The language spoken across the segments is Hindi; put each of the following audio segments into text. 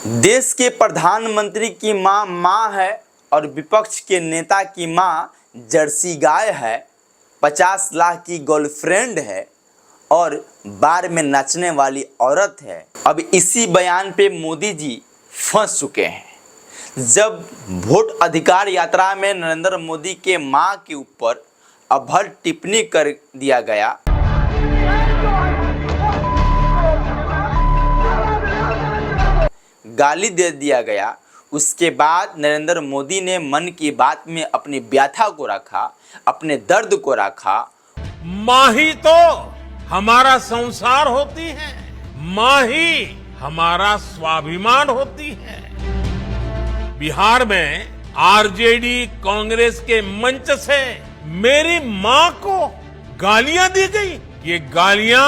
देश के प्रधानमंत्री की माँ माँ है और विपक्ष के नेता की माँ जर्सी गाय है। 50 लाख की गर्लफ्रेंड है और बार में नाचने वाली औरत है। अब इसी बयान पे मोदी जी फंस चुके हैं। जब वोट अधिकार यात्रा में नरेंद्र मोदी के मां के ऊपर अभद्र टिप्पणी कर दिया गया, गाली दे दिया गया, उसके बाद नरेंद्र मोदी ने मन की बात में अपनी व्यथा को रखा, अपने दर्द को रखा। माँ ही तो हमारा संसार होती है, माँ ही हमारा स्वाभिमान होती है। बिहार में आरजेडी कांग्रेस के मंच से मेरी माँ को गालियां दी गई। ये गालियां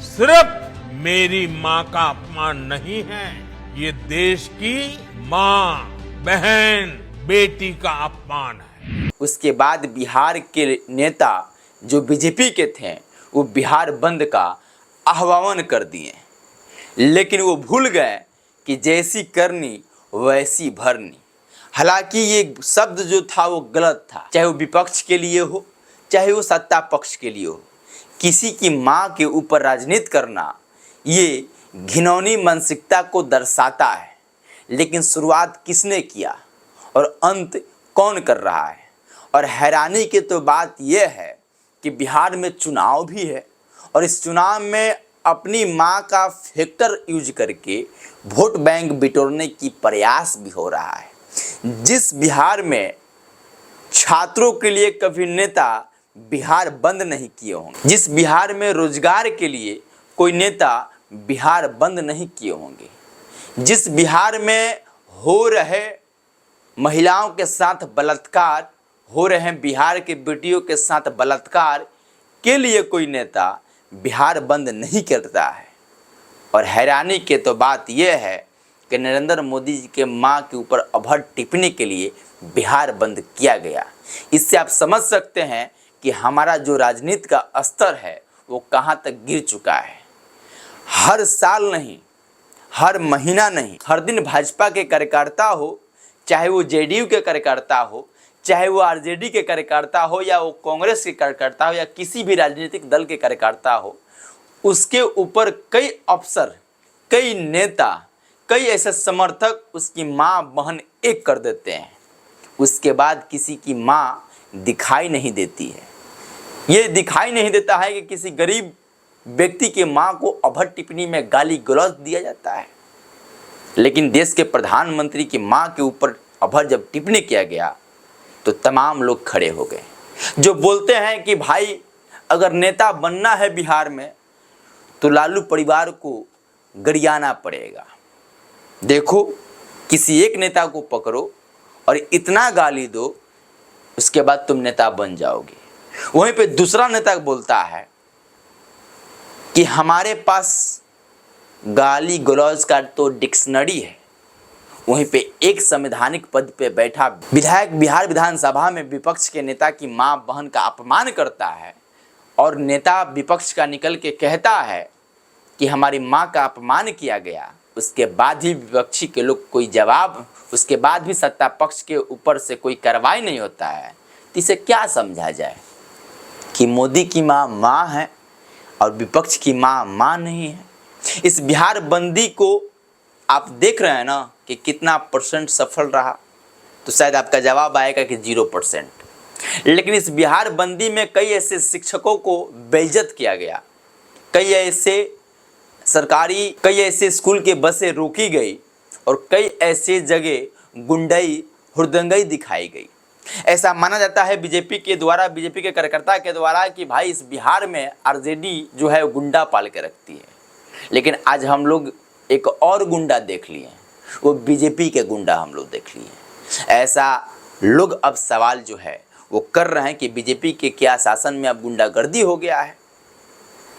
सिर्फ मेरी माँ का अपमान नहीं है, ये देश की माँ, बहन, बेटी का अपमान है। उसके बाद बिहार के नेता जो बीजेपी के थे वो बिहार बंद का आह्वान कर दिए, लेकिन वो भूल गए कि जैसी करनी वैसी भरनी। हालांकि ये शब्द जो था वो गलत था, चाहे वो विपक्ष के लिए हो चाहे वो सत्ता पक्ष के लिए हो। किसी की माँ के ऊपर राजनीति करना ये घिनौनी मानसिकता को दर्शाता है। लेकिन शुरुआत किसने किया और अंत कौन कर रहा है? और हैरानी की तो बात यह है कि बिहार में चुनाव भी है और इस चुनाव में अपनी मां का फैक्टर यूज करके वोट बैंक बिटोरने की प्रयास भी हो रहा है। जिस बिहार में छात्रों के लिए कभी नेता बिहार बंद नहीं किए होंगे, जिस बिहार में रोजगार के लिए कोई नेता बिहार बंद नहीं किए होंगे, जिस बिहार में हो रहे महिलाओं के साथ बलात्कार हो रहे हैं, बिहार के बेटियों के साथ बलात्कार के लिए कोई नेता बिहार बंद नहीं करता है। और हैरानी की तो बात यह है कि नरेंद्र मोदी जी के मां के ऊपर अभद्र टिप्पणी के लिए बिहार बंद किया गया। इससे आप समझ सकते हैं कि हमारा जो राजनीति का स्तर है वो कहाँ तक गिर चुका है। हर साल नहीं, हर महीना नहीं, हर दिन भाजपा के कार्यकर्ता हो, चाहे वो जेडीयू के कार्यकर्ता हो, चाहे वो आरजेडी के कार्यकर्ता हो या वो कांग्रेस के कार्यकर्ता हो या किसी भी राजनीतिक दल के कार्यकर्ता हो, उसके ऊपर कई अफसर, कई नेता, कई ऐसे समर्थक उसकी माँ बहन एक कर देते हैं। उसके बाद किसी की माँ दिखाई नहीं देती है। ये दिखाई नहीं देता है कि किसी गरीब व्यक्ति के मां को अभद्र टिप्पणी में गाली गलौज दिया जाता है। लेकिन देश के प्रधानमंत्री की मां के ऊपर अभद्र जब टिप्पणी किया गया तो तमाम लोग खड़े हो गए, जो बोलते हैं कि भाई अगर नेता बनना है बिहार में तो लालू परिवार को गरियाना पड़ेगा। देखो, किसी एक नेता को पकड़ो और इतना गाली दो, उसके बाद तुम नेता बन जाओगे। वहीं पे दूसरा नेता बोलता है कि हमारे पास गाली गलौज का तो डिक्शनरी है। वहीं पे एक संवैधानिक पद पे बैठा विधायक बिहार विधानसभा में विपक्ष के नेता की मां बहन का अपमान करता है और नेता विपक्ष का निकल के कहता है कि हमारी मां का अपमान किया गया। उसके बाद ही विपक्षी के लोग कोई जवाब, उसके बाद भी सत्ता पक्ष के ऊपर से कोई कार्रवाई नहीं होता है। तो इसे क्या समझा जाए कि मोदी की मां मां है और विपक्ष की मां मां नहीं है? इस बिहार बंदी को आप देख रहे हैं ना कि कितना परसेंट सफल रहा, तो शायद आपका जवाब आएगा कि 0%। लेकिन इस बिहार बंदी में कई ऐसे शिक्षकों को बेइज्जत किया गया, कई ऐसे स्कूल के बसें रोकी गई और कई ऐसे जगह गुंडाई हुड़दंगई दिखाई गई। ऐसा माना जाता है बीजेपी के द्वारा, बीजेपी के कार्यकर्ता के द्वारा कि भाई इस बिहार में आरजेडी जो है गुंडा पाल के रखती है। लेकिन आज हम लोग एक और गुंडा देख लिए, वो बीजेपी के गुंडा हम लोग देख लिए। ऐसा लोग अब सवाल जो है वो कर रहे हैं कि बीजेपी के क्या शासन में अब गुंडागर्दी हो गया है।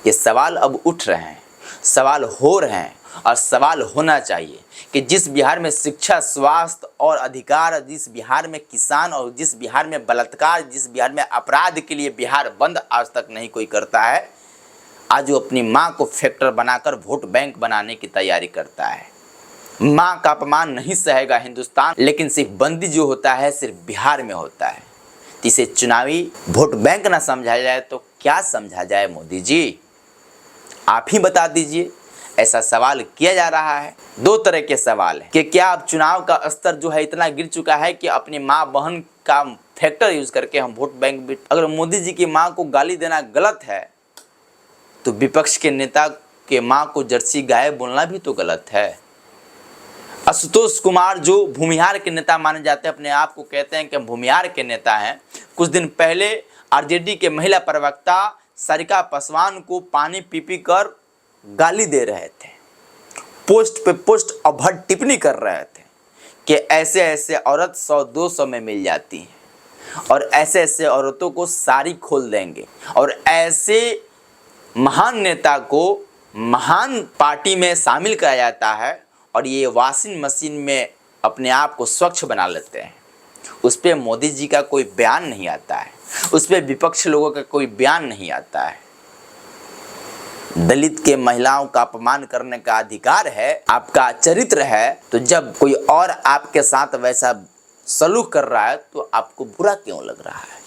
ये सवाल अब उठ रहे हैं, सवाल हो रहे हैं और सवाल होना चाहिए कि जिस बिहार में शिक्षा, स्वास्थ्य और अधिकार, जिस बिहार में किसान और जिस बिहार में बलात्कार, जिस बिहार में अपराध के लिए बिहार बंद आज तक नहीं कोई करता है, आज वो अपनी मां को फैक्टर बनाकर वोट बैंक बनाने की तैयारी करता है। माँ का अपमान नहीं सहेगा हिंदुस्तान, लेकिन सिर्फ बंदी जो होता है सिर्फ बिहार में होता है। तो इसे चुनावी वोट बैंक ना समझा जाए तो क्या समझा जाए मोदी जी? आप ही बता दीजिए। ऐसा सवाल किया जा रहा है। दो तरह के सवाल है कि क्या अब चुनाव का स्तर जो है इतना गिर चुका है कि अपनी माँ बहन का फैक्टर यूज करके हम वोट बैंक भी, अगर मोदी जी की माँ को गाली देना गलत है तो विपक्ष के नेता के माँ को जर्सी गाय बोलना भी तो गलत है। आशुतोष कुमार जो भूमिहार के नेता माने जाते हैं, अपने आप को कहते हैं कि हम भूमिहार के नेता हैं, कुछ दिन पहले आरजेडी के महिला प्रवक्ता सरिता पासवान को पानी पी कर गाली दे रहे थे, पोस्ट पे पोस्ट अभद्र टिप्पणी कर रहे थे कि ऐसे ऐसे औरत 100-200 में मिल जाती हैं और ऐसे ऐसे औरतों को साड़ी खोल देंगे, और ऐसे महान नेता को महान पार्टी में शामिल किया जाता है और ये वॉशिंग मशीन में अपने आप को स्वच्छ बना लेते हैं। उस पर मोदी जी का कोई बयान नहीं आता है, उस पर विपक्ष लोगों का कोई बयान नहीं आता है। दलित के महिलाओं का अपमान करने का अधिकार है, आपका चरित्र है, तो जब कोई और आपके साथ वैसा सलूक कर रहा है तो आपको बुरा क्यों लग रहा है?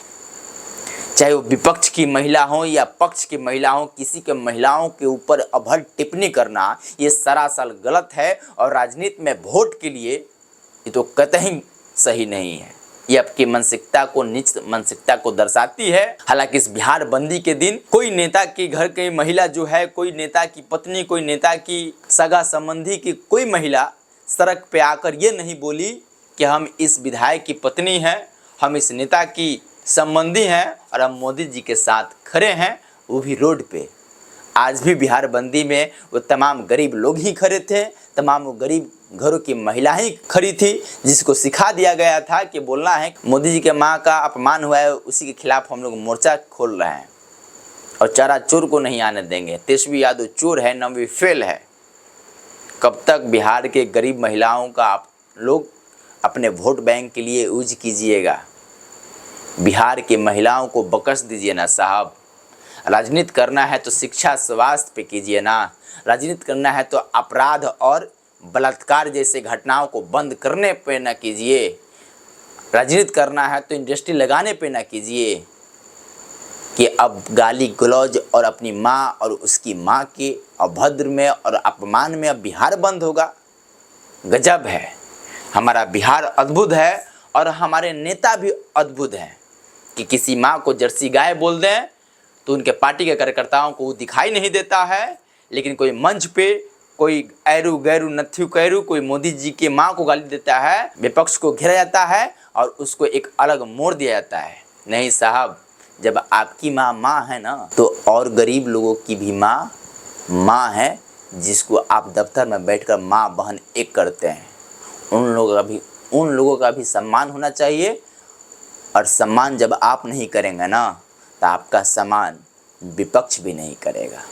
चाहे वो विपक्ष की महिला हो या पक्ष की महिला हो, किसी के महिलाओं के ऊपर अभद्र टिप्पणी करना ये सरासर गलत है और राजनीति में वोट के लिए ये तो कतई सही नहीं है। ये आपकी मानसिकता को, नीच मानसिकता को दर्शाती है। हालांकि इस बिहार बंदी के दिन कोई नेता के घर की महिला जो है, कोई नेता की पत्नी, कोई नेता की सगा संबंधी की कोई महिला सड़क पे आकर ये नहीं बोली कि हम इस विधायक की पत्नी हैं, हम इस नेता की संबंधी हैं और हम मोदी जी के साथ खड़े हैं, वो भी रोड पे। आज भी बिहार बंदी में वो तमाम गरीब लोग ही खड़े थे, तमाम वो गरीब घरों की महिलाएं खड़ी थी, जिसको सिखा दिया गया था कि बोलना है मोदी जी के माँ का अपमान हुआ है, उसी के खिलाफ हम लोग मोर्चा खोल रहे हैं और चारा चोर को नहीं आने देंगे। तेजस्वी यादव चोर है, नवी फेल है। कब तक बिहार के गरीब महिलाओं का आप लोग अपने वोट बैंक के लिए यूज कीजिएगा? बिहार की महिलाओं को बकस दीजिए ना साहब। राजनीति करना है तो शिक्षा स्वास्थ्य पे कीजिए ना, राजनीति करना है तो अपराध और बलात्कार जैसे घटनाओं को बंद करने पे ना कीजिए, राजनीति करना है तो इंडस्ट्री लगाने पे ना कीजिए कि अब गाली गलौज और अपनी माँ और उसकी माँ के अभद्र में और अपमान में अब बिहार बंद होगा। गजब है। हमारा बिहार अद्भुत है और हमारे नेता भी अद्भुत हैं कि किसी माँ को जर्सी गाय बोल दें तो उनके पार्टी के कार्यकर्ताओं को दिखाई नहीं देता है, लेकिन कोई मंच पे कोई ऐरू गैरू नथ्यू कैरू कोई मोदी जी के माँ को गाली देता है, विपक्ष को घेरा जाता है और उसको एक अलग मोड़ दिया जाता है। नहीं साहब, जब आपकी माँ माँ है ना तो और गरीब लोगों की भी माँ माँ है, जिसको आप दफ्तर में बैठकर माँ बहन एक करते हैं। उन लोगों का भी सम्मान होना चाहिए, और सम्मान जब आप नहीं करेंगे ना तो आपका सम्मान विपक्ष भी नहीं करेगा।